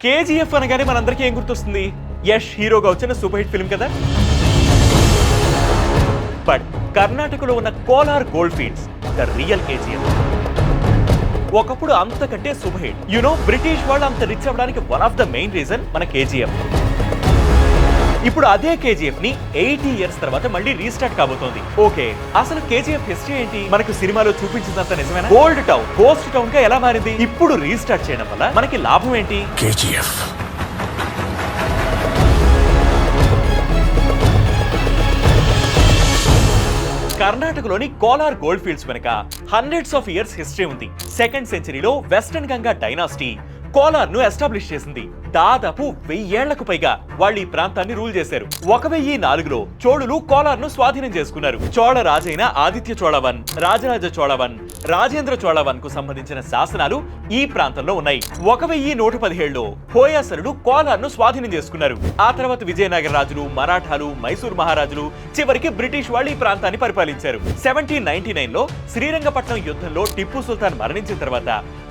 KGF అనగానే మనందరికీ ఏం గుర్తొస్తుంది? యష్ హీరోగా వచ్చిన సూపర్ హిట్ ఫిల్మ్ కదా. బట్ కర్ణాటకలో ఉన్న Kolar Gold fields the real KGF. ఒకప్పుడు అంతకంటే సూపర్ హిట్. బ్రిటిష్ వాళ్ళు అంత రిచ్ అవ్వడానికి one of the main reason మన కేజీఎఫ్. ఇప్పుడు అదే కేజీఎఫ్ ని 80 years తర్వాత మళ్ళీ రీస్టార్ట్ కాబోతోంది. ఓకే, అసలు కేజీఎఫ్ హిస్టరీ ఏంటి? మనకు సినిమాలో చూపించినంత నిజమేనా? గోల్డ్ టౌన్ గోస్ట్ టౌన్ గా ఎలా మారింది? ఇప్పుడు రీస్టార్ట్ చేయడం వల్ల మనకి లాభం ఏంటి? కేజీఎఫ్ కర్ణాటకలోని కోలార్ గోల్డ్ ఫీల్డ్స్ వెనుక హండ్రెడ్స్ ఆఫ్ ఇయర్స్ హిస్టరీ ఉంది. 2nd centuryలో వెస్టర్న్ గంగా డైనాసిటీ కోలార్ ను ఎస్టాబ్లిష్ చేసింది. దాదాపు 1000 ఏళ్లకు పైగా వాళ్ళు ఈ ప్రాంతాన్ని రూల్ చేశారు. 1004లో చోళులు కోలార్ ను స్వాధీనం చేసుకున్నారు. చోళ రాజైన ఆదిత్య చోళవన్, రాజరాజ చోళవన్, రాజేంద్ర చోళవన్ కు సంబంధించిన శాసనాలు ఈ ప్రాంతంలో ఉన్నాయి. 1117లో హోయసలుడు కోలార్ ను స్వాధీనం చేసుకున్నారు. ఆ తర్వాత విజయనగర రాజులు, మరాఠాలు, మైసూర్ మహారాజులు, చివరికి బ్రిటిష్ వాళ్ళు ఈ ప్రాంతాన్ని పరిపాలించారు. 1799లో శ్రీరంగపట్నం యుద్ధంలో టిప్పు సుల్తాన్ మరణించిన తర్వాత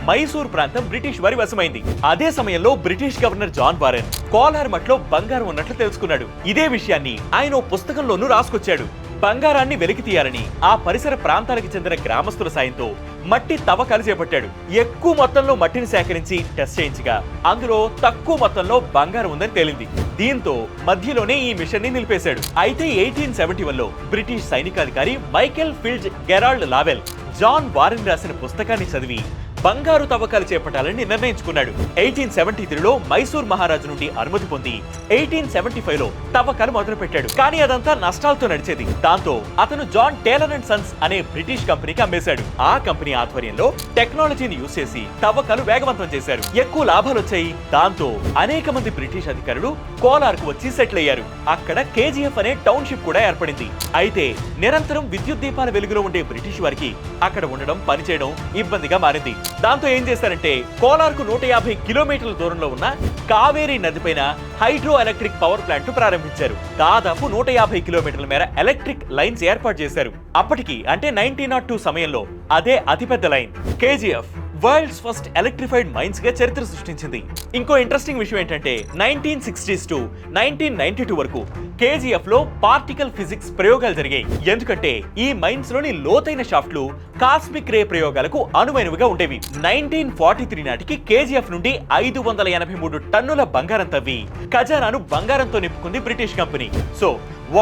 మైసూర్ ప్రాంతం బ్రిటిష్ వారి వశమైంది. అదే సమయంలో British governor John Warren Kolar మట్లో బంగారం ఉన్నట్లు తెలుసుకున్నాడు. ఇదే విషయాన్ని ఆయన పుస్తకంలోనూ రాసుకొచ్చాడు. బంగారాన్ని వెలికి తీయాలని ఆ పరిసర ప్రాంతాలకు చెందిన గ్రామస్తుల సాయంతో మట్టి తవ్వకాలు చేపట్టాడు. ఎక్కువ మొత్తంలో మట్టిని సేకరించి టెస్ట్ చేయించగా అందులో తక్కువ మొత్తంలో బంగారం ఉందని తేలింది. దీంతో మధ్యలోనే ఈ మిషన్ ని నిలిపేశాడు. అయితే 1871లో బ్రిటిష్ సైనికాధికారి Michael Fitzgerald Lavelle John Warren రాసిన పుస్తకాన్ని చదివి బంగారు తవ్వకాలు చేపట్టాలని నిర్ణయించుకున్నాడు. 1873లో మైసూర్ మహారాజు నుండి అనుమతి పొంది 1875లో తవ్వకాలు మొదలు పెట్టాడు. కానీ అదంతా నష్టాలతో నడిచేది. దాంతో అతను జాన్ టేలర్ అండ్ సన్స్ అనే బ్రిటిష్ కంపెనీకి అమ్మేశాడు. ఆ కంపెనీ ఆధ్వర్యంలో టెక్నాలజీని యూజ్ చేసి తవ్వకాలు వేగవంతం చేశారు. ఎక్కువ లాభాలు వచ్చాయి. దాంతో అనేక మంది బ్రిటిష్ అధికారులు కోలార్ కు వచ్చి సెటిల్ అయ్యారు. అక్కడ కేజీఎఫ్ అనే టౌన్షిప్ కూడా ఏర్పడింది. అయితే నిరంతరం విద్యుత్ దీపాల వెలుగులో ఉండే బ్రిటిష్ వారికి అక్కడ ఉండడం, పనిచేయడం ఇబ్బందిగా మారింది. దాంతో ఏం చేశారంటే కోలార్ కు 150 కిలోమీటర్ల దూరంలో ఉన్న కావేరీ నదిపైన హైడ్రో ఎలక్ట్రిక్ పవర్ ప్లాంట్ ను ప్రారంభించారు. దాదాపు 150 కిలోమీటర్ల మేర ఎలక్ట్రిక్ లైన్స్ ఏర్పాటు చేశారు. అప్పటికి అంటే 1902 సమయంలో అదే అతిపెద్ద line. KGF world's first electrified mines గా చరిత్ర సృష్టించింది. ఇంకో ఇంట్రెస్టింగ్ విషయం ఏంటంటే 1960s to 1992 వరకు కేజీఎఫ్ లో పార్టికల్ ఫిజిక్స్ ప్రయోగాలు జరిగాయి. ఎందుకంటే ఈ మైన్స్ లోని లోతైన షాఫ్ట్లు కాస్మిక్ రే ప్రయోగాలకు అనువైనవిగా ఉండేవి. 1943 నాటికి కేజీఎఫ్ నుండి 583 టన్నుల బంగారం తవ్వి ఖజానాను బంగారంతో నింపుకుంది బ్రిటిష్ కంపెనీ. సో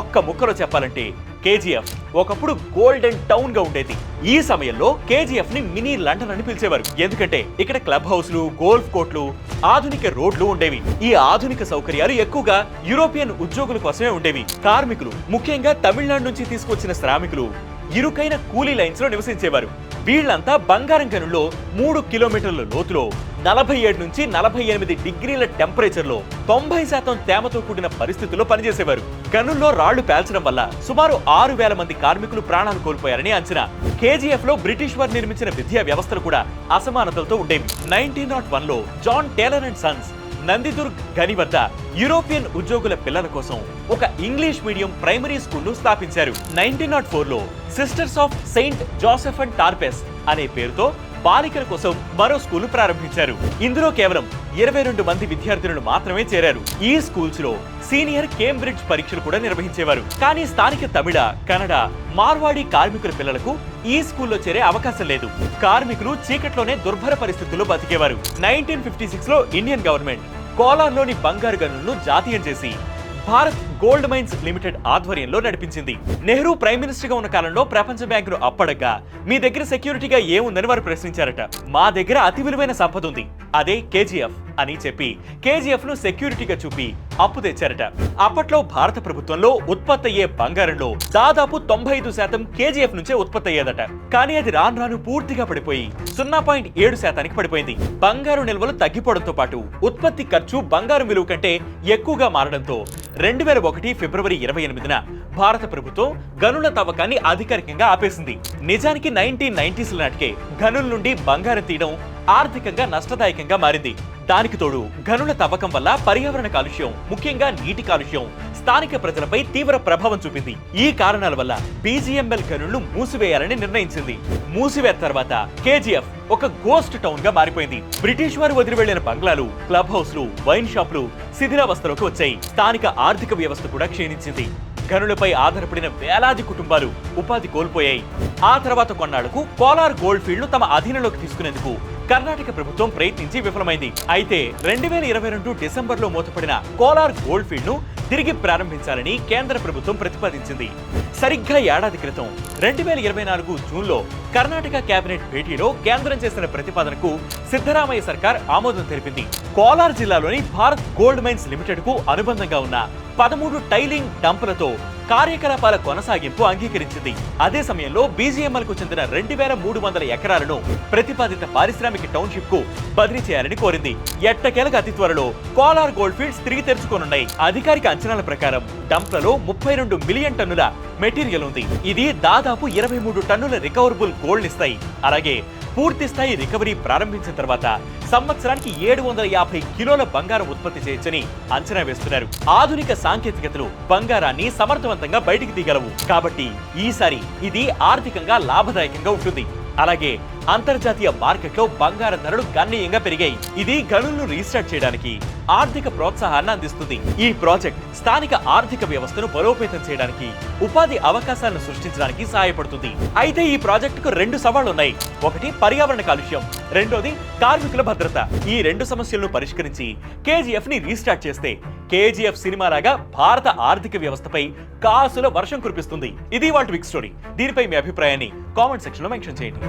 ఒక్క ముక్కలో చెప్పాలంటే కేజీఎఫ్ ఒకప్పుడు గోల్డెన్ టౌన్ గా ఉండేది. ఈ సమయంలో కేజీఎఫ్ ని మినీ లండన్ అని పిలిచేవారు. ఎందుకంటే ఇక్కడ క్లబ్ హౌస్లు, గోల్ఫ్ కోర్టులు, ఆధునిక రోడ్లు ఉండేవి. ఈ ఆధునిక సౌకర్యాలు ఎక్కువగా యూరోపియన్ ఉద్యోగుల కోసమే ఉండేవి. కార్మికులు, ముఖ్యంగా తమిళనాడు నుంచి తీసుకొచ్చిన శ్రామికులు ఇరుకైన కూలీ లైన్స్ లో నివసించేవారు. వీళ్లంతా బంగారం గనుల్లో 3 కిలోమీటర్ల లోతులో 47 నుంచి 48 డిగ్రీల టెంపరేచర్ లో 90% తేమతో కూడిన పరిస్థితుల్లో పనిచేసేవారు. గనుల్లో రాళ్లు పేల్చడం వల్ల సుమారు 6000 మంది కార్మికులు ప్రాణాలు కోల్పోయారని అంచనా. కేజీఎఫ్ లో బ్రిటిష్ వారు నిర్మించిన విద్యా వ్యవస్థలు కూడా అసమానతలతో ఉండేవి. 1901లో జాన్ టేలర్ అండ్ సన్స్ నందిదుర్గ్ గని వద్ద యూరోపియన్ ఉద్యోగుల పిల్లల కోసం ఒక ఇంగ్లీష్ మీడియం ప్రైమరీ స్కూల్ ను స్థాపించారు. 1904లో Sisters of Saint Joseph and Tarbes అనే పేరుతో బాలికల కోసం మరో స్కూల్ ప్రారంభించారు. ఇందులో కేవలం 22 మంది విద్యార్థులను మాత్రమే చేరారు. ఈ స్కూల్స్ లో సీనియర్ కేంబ్రిడ్జ్ పరీక్షలు కూడా నిర్వహించేవారు. కానీ స్థానిక తమిళ, కన్నడ, మార్వాడి కార్మికుల పిల్లలకు ఈ స్కూల్లో చేరే అవకాశం లేదు. కార్మికులు చీకట్లోనే దుర్భర పరిస్థితుల్లో బతికేవారు. 1956లో ఇండియన్ గవర్నమెంట్ కోలార్లోని బంగారు గనులను జాతీయం చేసి భారత్ గోల్డ్ మైన్స్ లిమిటెడ్ ఆధ్వర్యంలో నడిపించింది. నెహ్రూ ప్రైమ్ మినిస్టర్ గా ఉన్న కాలంలో ప్రపంచ బ్యాంకును అప్పడగా మీ దగ్గర సెక్యూరిటీగా ఏముందని వారు ప్రశ్నించారట. మా దగ్గర అతి విలువైన సంపద ఉంది, అదే కేజీఎఫ్ అని చెప్పి కేజీఎఫ్ ను సెక్యూరిటీగా చూపి అప్పు తెచ్చారట. అప్పట్లో భారత ప్రభుత్వంలో ఉత్పత్తి అయ్యే బంగారంలో దాదాపు 95% కేజీఎఫ్ నుంచే ఉత్పత్తి అయ్యేదట. కానీ అది రాను రాను పూర్తిగా పడిపోయి 0.7% పడిపోయింది. బంగారు నిల్వలు తగ్గిపోవడంతో పాటు ఉత్పత్తి ఖర్చు బంగారం విలువ కంటే ఎక్కువగా మారడంతో 2001 ఫిబ్రవరి 28న భారత ప్రభుత్వం గనుల తవ్వకాన్ని అధికారికంగా ఆపేసింది. నిజానికి 1990s నాటికే గనుల నుండి బంగారం తీయడం ఆర్థికంగా నష్టదాయకంగా మారింది. దానికి తోడు గనుల తవ్వకం వల్ల పర్యావరణ కాలుష్యం, ముఖ్యంగా నీటి కాలుష్యం స్థానిక ప్రజలపై తీవ్ర ప్రభావం చూపింది. ఈ కారణాల వల్ల బీజీఎంఎల్ గనులను మూసివేయాలని నిర్ణయించింది. మూసివేత తర్వాత కేజీఎఫ్ ఒక గోస్ట్ టౌన్ గా మారిపోయింది. బ్రిటిష్ వారు వదిలి వెళ్లిన బంగ్లాలు, క్లబ్ హౌస్లు, వైన్ షాపులు శిథిలావస్థలోకి వచ్చాయి. స్థానిక ఆర్థిక వ్యవస్థ కూడా క్షీణించింది. గనులపై ఆధారపడిన వేలాది కుటుంబాలు ఉపాధి కోల్పోయాయి. ఆ తర్వాత కొన్నాళ్లకు కోలార్ గోల్డ్ ఫీల్డ్ ను తమ అధీనంలోకి తీసుకునేందుకు కర్ణాటక ప్రభుత్వం ప్రయత్నించి విఫలమైంది. అయితే 2022 డిసెంబర్లో మూతపడిన కోలార్ గోల్డ్ ఫీల్డ్ ను తిరిగి ప్రారంభించాలని కేంద్ర ప్రభుత్వం ప్రతిపాదించింది. సరిగ్గా ఏడాది క్రితం 2024 జూన్లో కర్ణాటక కేబినెట్ భేటీలో కేంద్రం చేసిన ప్రతిపాదనకు సిద్ధరామయ్య సర్కార్ ఆమోదం తెలిపింది. కోలార్ జిల్లాలోని భారత్ గోల్డ్ మైన్స్ లిమిటెడ్ కు అనుబంధంగా ఉన్న 13 టైలింగ్ డంపులతో కార్యకలాపాల కొనసాగింపు అంగీకరించింది. అదే సమయంలో బీజీఎంఎల్ కు చెందిన 2300 ఎకరాలను ప్రతిపాదిత పారిశ్రామిక టౌన్షిప్ కు బదిలీ చేయాలని కోరింది. ఎట్టకేలకు అతి త్వరలో కోలార్ గోల్డ్ ఫీల్డ్స్ తిరిగి తెరుచుకోనున్నాయి. అధికారిక అంచనాల ప్రకారం డంప్లలో 32 మిలియన్ టన్నుల మెటీరియల్ ఉంది. ఇది దాదాపు 23 టన్నుల రికవరబుల్ గోల్డ్ ఇస్తాయి. అలాగే పూర్తి స్థాయి రికవరీ ప్రారంభించిన తర్వాత సంవత్సరానికి 750 కిలోల బంగారం ఉత్పత్తి చేయొచ్చని అంచనా వేస్తున్నారు. ఆధునిక సాంకేతికతలు బంగారాన్ని సమర్థవంతంగా బయటికి తీయగలవు. కాబట్టి ఈసారి ఇది ఆర్థికంగా లాభదాయకంగా ఉంటుంది. అలాగే అంతర్జాతీయ మార్కెట్లో బంగారం ధరలు గణనీయంగా పెరిగాయి. ఇది గనులను రీస్టార్ట్ చేయడానికి ఆర్థిక ప్రోత్సాహాన్ని అందిస్తుంది. ఈ ప్రాజెక్ట్ స్థానిక ఆర్థిక వ్యవస్థను బలోపేతం చేయడానికి, ఉపాధి అవకాశాలను సృష్టించడానికి సహాయపడుతుంది. అయితే ఈ ప్రాజెక్టుకు 2 సవాళ్లున్నాయి. ఒకటి పర్యావరణ కాలుష్యం, రెండోది కార్మికుల భద్రత. ఈ 2 సమస్యలను పరిష్కరించి కేజీఎఫ్ ని రీస్టార్ట్ చేస్తే కేజీఎఫ్ సినిమా లాగా భారత ఆర్థిక వ్యవస్థపై కాసుల వర్షం కురిపిస్తుంది. ఇది వాటి బిగ్ స్టోరీ. దీనిపై మీ అభిప్రాయాన్ని కామెంట్ సెక్షన్ లో మెన్షన్ చేయండి.